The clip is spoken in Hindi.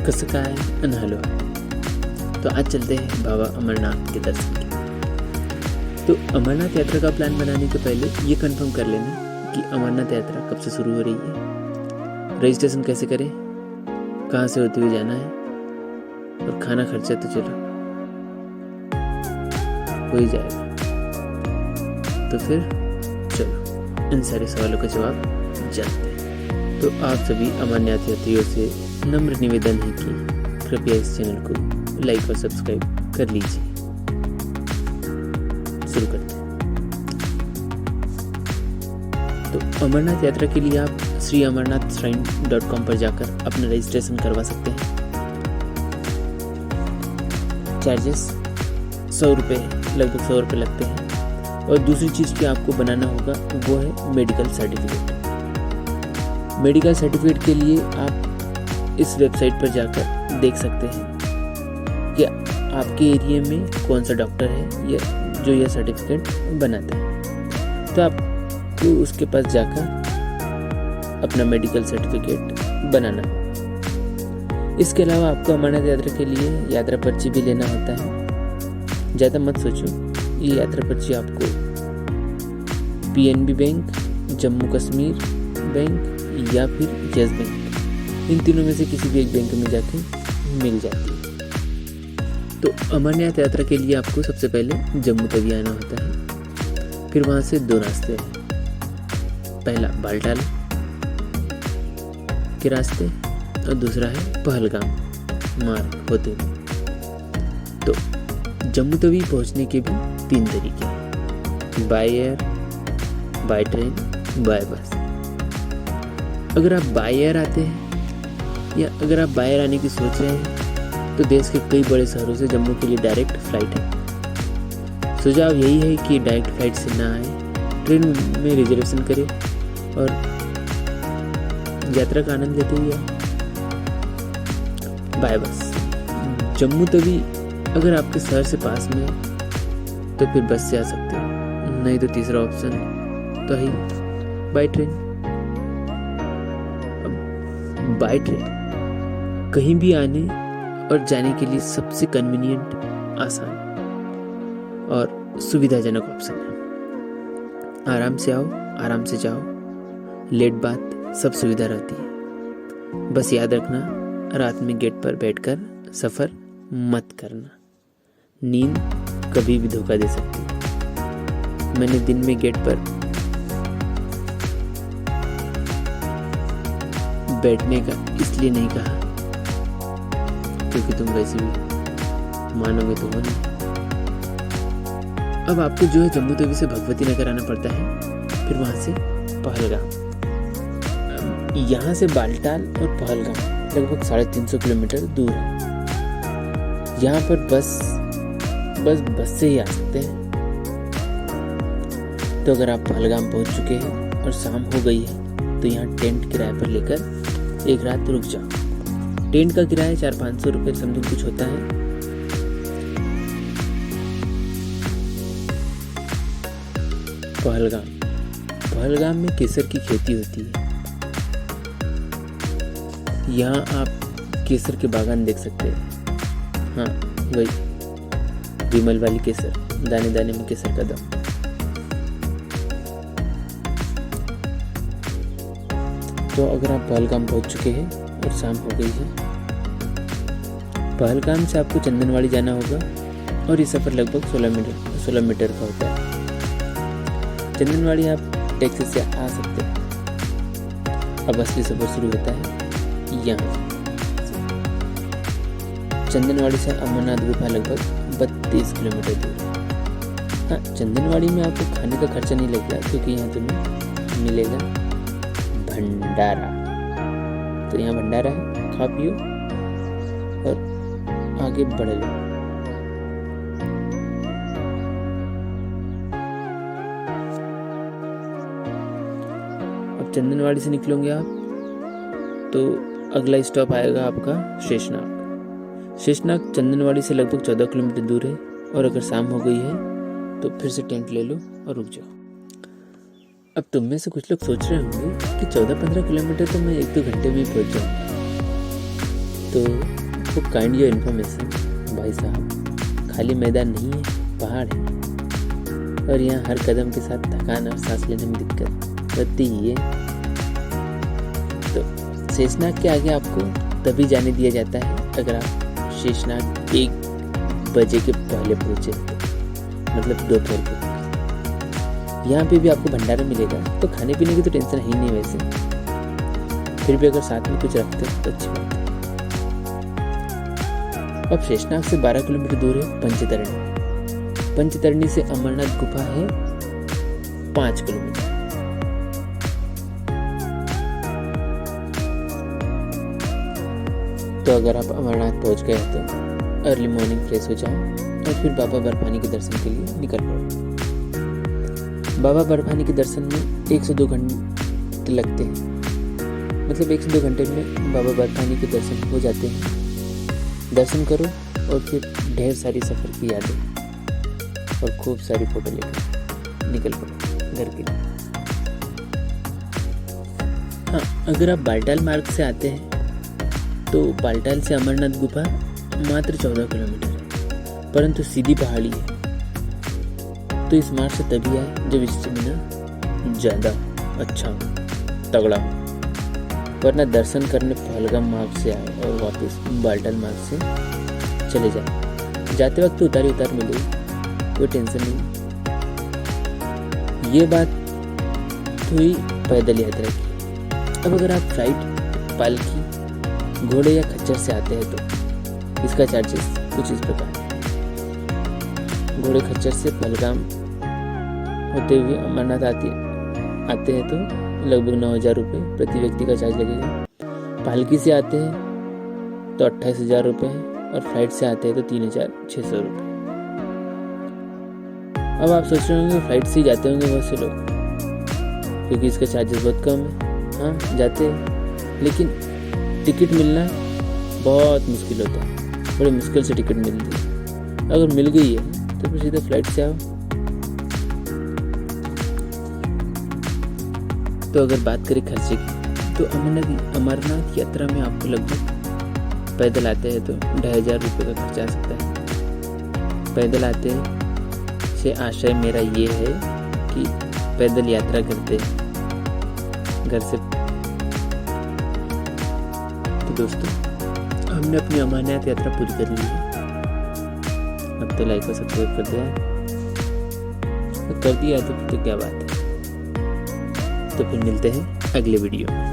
कसं काय आणि हॅलो। तो आज चलते हैं बाबा अमरनाथ के दर्शन के। तो अमरनाथ यात्रा का प्लान बनाने के पहले ये कंफर्म कर लेना कि अमरनाथ यात्रा कब से शुरू हो रही है, रजिस्ट्रेशन कैसे करें, कहाँ से होते हुए जाना है और खाना खर्चा तो चलो हो ही जाएगा। तो फिर चलो इन सारे सवालों का जवाब जानते हैं। तो आप सभी अमरनाथ यात्रियों से नम्र निवेदन है कि कृपया इस चैनल को लाइक और सब्सक्राइब कर लीजिए। शुरू करते हैं। तो अमरनाथ यात्रा के लिए आप श्री amarnathshrine.com पर जाकर अपना रजिस्ट्रेशन करवा सकते हैं। चार्जेस 100 रुपये, लगभग 100 रुपये लगते हैं। और दूसरी चीज़ कि आपको बनाना होगा वो है मेडिकल सर्टिफिकेट। मेडिकल सर्टिफिकेट के लिए आप इस वेबसाइट पर जाकर देख सकते हैं कि आपके एरिया में कौन सा डॉक्टर है जो यह सर्टिफिकेट बनाता है। तो आपको उसके पास जाकर अपना मेडिकल सर्टिफिकेट बनाना होगा। इसके अलावा आपको अमरनाथ यात्रा के लिए यात्रा पर्ची भी लेना होता है। ज़्यादा मत सोचो, ये यात्रा पर्ची आपको PNB bank, Jammu Kashmir bank या फिर यस बैंक, इन तीनों में से किसी भी एक बैंक में जाके मिल जाती है। तो अमरनाथ यात्रा के लिए आपको सबसे पहले जम्मू तवी आना होता है। फिर वहाँ से 2 रास्ते हैं, पहला बालटाल के रास्ते और दूसरा है पहलगाम मार्ग होते हुए। तो जम्मू तवी पहुँचने के भी 3 तरीके हैं, by air, by train, by bus. अगर आप बाय एयर आते हैं या अगर आप बाहर आने की सोच रहे हैं तो देश के कई बड़े शहरों से जम्मू के लिए डायरेक्ट फ्लाइट है। सुझाव यही है कि डायरेक्ट फ्लाइट से ना आए, ट्रेन में रिजर्वेशन करें और यात्रा का आनंद लेते हुए आए। बाय बस जम्मू तवी अगर आपके शहर से पास में है तो फिर बस से आ सकते हो, नहीं तो तीसरा ऑप्शन तो है बाय ट्रेन। बाय ट्रेन कहीं भी आने और जाने के लिए सबसे कन्वीनियंट, आसान और सुविधाजनक ऑप्शन है। आराम से आओ, आराम से जाओ, लेट बात सब सुविधा रहती है। बस याद रखना, रात में गेट पर बैठकर सफ़र मत करना, नींद कभी भी धोखा दे सकती है। मैंने दिन में गेट पर बैठने का इसलिए नहीं कहा क्योंकि तुम वैसे भी मानोगे तो हो नहीं। अब आपको जो है जम्मू तवी से भगवती नगर आना पड़ता है, फिर वहां से पहलगाम। यहाँ से बालटाल और पहलगाम लगभग 350 किलोमीटर दूर है। यहाँ पर बस से ही आ सकते हैं। तो अगर आप पहलगाम पहुंच चुके हैं और शाम हो गई है तो यहाँ टेंट किराए पर लेकर एक रात रुक जाओ। टेंट का किराया 400-500 रुपये समथिंग कुछ होता है। पहलगाम में केसर की खेती होती है। यहाँ आप केसर के बागान देख सकते हैं। हाँ वही विमल वाली केसर, दाने दाने में केसर का दम। तो अगर आप पहलगाम पहुंच चुके हैं और शाम हो गई है, पहलगाम से आपको चंदनवाड़ी जाना होगा और ये सफ़र लगभग 16 मीटर का होता है। चंदनवाड़ी आप टैक्सी से आ सकते हैं। अब असली सफ़र शुरू होता है यहाँ। चंदनवाड़ी से अमरनाथ गुफा लगभग 32 किलोमीटर दूर है। हाँ, चंदनवाड़ी में आपको खाने का खर्चा नहीं लगेगा क्योंकि यहाँ तुम्हें मिलेगा भंडारा। तो यहाँ भंडारा है, खा पियो और आगे बढ़ लो। अब चंदनवाड़ी से निकलोगे आप तो अगला स्टॉप आएगा आपका शेषनाग चंदनवाड़ी से लगभग 14 किलोमीटर दूर है। और अगर शाम हो गई है तो फिर से टेंट ले लो और रुक जाओ। अब तुम में से कुछ लोग सोच रहे होंगे कि 14-15 किलोमीटर तो मैं 1-2 घंटे में पहुंच जाऊंगा। तो वो काइंड योर इन्फॉर्मेशन भाई साहब, खाली मैदान नहीं है, पहाड़ है, और यहाँ हर कदम के साथ थकान और सांस लेने में दिक्कत होती ही है। तो शेषनाग के आगे आपको तभी जाने दिया जाता है अगर आप शेषनाग 1 बजे के पहले पहुँचे, मतलब दोपहर को। यहाँ पे भी आपको भंडारा मिलेगा, तो खाने पीने की तो टेंशन है ही नहीं वैसे, फिर भी अगर साथ में कुछ रखते हो तो अच्छी बात है। अब शेषनाग से 12 किलोमीटर दूर है पंचतरणी। पंचतरणी से अमरनाथ गुफा है 5 किलोमीटर। तो अगर आप अमरनाथ पहुंच गए तो अर्ली मॉर्निंग फ्रेश हो जाओ और फिर बाबा बर्फानी के दर्शन के लिए निकल पड़ो। बाबा बर्फानी के दर्शन में 1 से 2 घंटे लगते हैं, मतलब 1 से 2 घंटे में बाबा बर्फानी के दर्शन हो जाते हैं। दर्शन करो और फिर ढेर सारी सफ़र की यादें और खूब सारी फोटो लेकर निकल पड़ो घर के लिए। हाँ, अगर आप बालटाल मार्ग से आते हैं तो बालटाल से अमरनाथ गुफा मात्र 14 किलोमीटर है, परंतु सीधी पहाड़ी है। तो इस मार्ग से तभी आए जब स्टेमिना ज़्यादा अच्छा हो, तगड़ा हो, वरना दर्शन करने पहलगाम मार्ग से आए और वापस बालटाल मार्ग से चले जाए। जाते वक्त तो उतार मिलेगी, कोई टेंशन नहीं। ये बात हुई पैदल यात्रा की। अब अगर आप फ्लाइट, पालकी, घोड़े या खच्चर से आते हैं तो इसका चार्जेस कुछ इस प्रकार है। घोड़े खच्चर से पहलगाम होते हुए अमरनाथ आते हैं तो लगभग 9,000 रुपये प्रति व्यक्ति का चार्ज लगेगा। पालकी से आते हैं तो 28,000 रुपये है, और फ्लाइट से आते हैं तो 3,600 रुपये। अब आप सोच रहे होंगे फ्लाइट से ही जाते होंगे बहुत से लोग, क्योंकि इसका चार्जेस बहुत कम है। हाँ, जाते हैं, लेकिन टिकट मिलना बहुत मुश्किल होता है, बड़े मुश्किल से टिकट मिलती है। अगर मिल गई है तो फिर सीधे फ्लाइट से आओ। तो अगर बात करें खर्चे की, तो अमरनाथ यात्रा में आपको लगभग पैदल आते हैं तो 2,500 रुपये का खर्चा आ सकता है। पैदल आते से आशय मेरा ये है कि पैदल यात्रा करते हैं घर से। तो दोस्तों, हमने अपनी अमरनाथ यात्रा पूरी कर ली है। अब तो लाइक और सब्सक्राइब कर दिया, कर दिया तो क्या बात है। तो फिर मिलते हैं अगले वीडियो में।